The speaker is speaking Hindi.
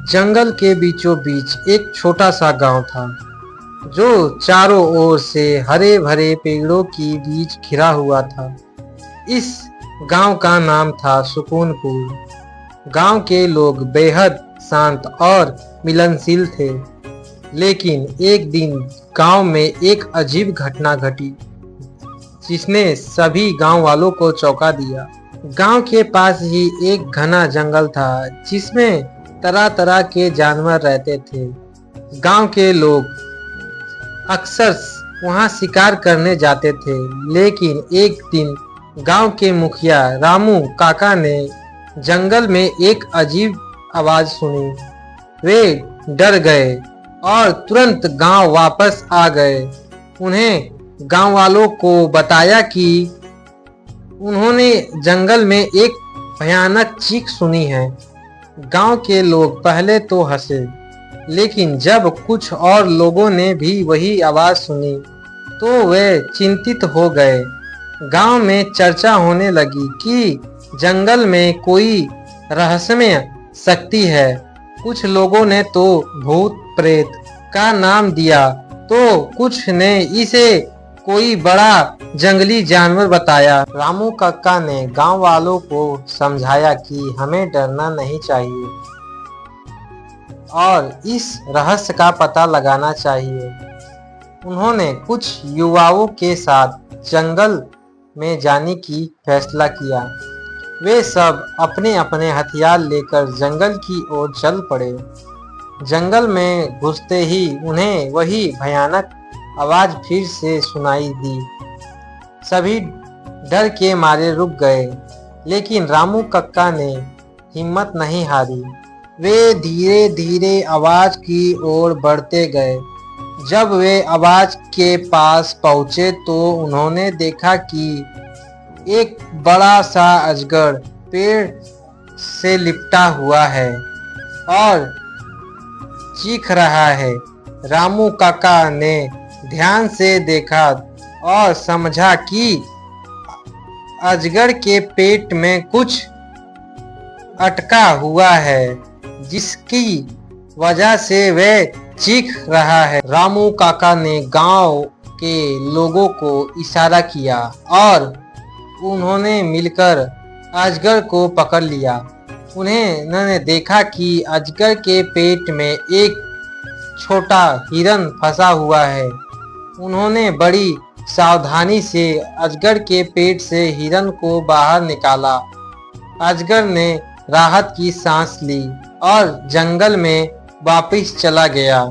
जंगल के बीचों बीच एक छोटा सा गांव था जो चारों ओर से हरे भरे पेड़ों के बीच घिरा हुआ था। इस गांव का नाम था सुकूनपुर। गांव के लोग बेहद शांत और मिलनशील थे। लेकिन एक दिन गांव में एक अजीब घटना घटी जिसने सभी गांव वालों को चौंका दिया। गांव के पास ही एक घना जंगल था जिसमें तरह तरह के जानवर रहते थे। गांव के लोग अक्सर वहां शिकार करने जाते थे। लेकिन एक दिन गांव के मुखिया रामू काका ने जंगल में एक अजीब आवाज सुनी। वे डर गए और तुरंत गांव वापस आ गए। उन्हें गांव वालों को बताया कि उन्होंने जंगल में एक भयानक चीख सुनी है। गांव के लोग पहले तो हंसे, लेकिन जब कुछ और लोगों ने भी वही आवाज सुनी तो वे चिंतित हो गए। गांव में चर्चा होने लगी कि जंगल में कोई रहस्यमय शक्ति है। कुछ लोगों ने तो भूत प्रेत का नाम दिया तो कुछ ने इसे कोई बड़ा जंगली जानवर बताया। रामू काका ने गांव वालों को समझाया कि हमें डरना नहीं चाहिए और इस रहस्य का पता लगाना चाहिए। उन्होंने कुछ युवाओं के साथ जंगल में जाने की फैसला किया। वे सब अपने अपने हथियार लेकर जंगल की ओर चल पड़े। जंगल में घुसते ही उन्हें वही भयानक आवाज फिर से सुनाई दी। सभी डर के मारे रुक गए, लेकिन रामू काका ने हिम्मत नहीं हारी। वे धीरे धीरे आवाज की ओर बढ़ते गए। जब वे आवाज के पास पहुंचे तो उन्होंने देखा कि एक बड़ा सा अजगर पेड़ से लिपटा हुआ है और चीख रहा है। रामू काका ने ध्यान से देखा और समझा कि अजगर के पेट में कुछ अटका हुआ है जिसकी वजह से वह चीख रहा है। रामू काका ने गांव के लोगों को इशारा किया और उन्होंने मिलकर अजगर को पकड़ लिया। उन्होंने देखा कि अजगर के पेट में एक छोटा हिरन फंसा हुआ है। उन्होंने बड़ी सावधानी से अजगर के पेट से हिरन को बाहर निकाला। अजगर ने राहत की सांस ली और जंगल में वापस चला गया।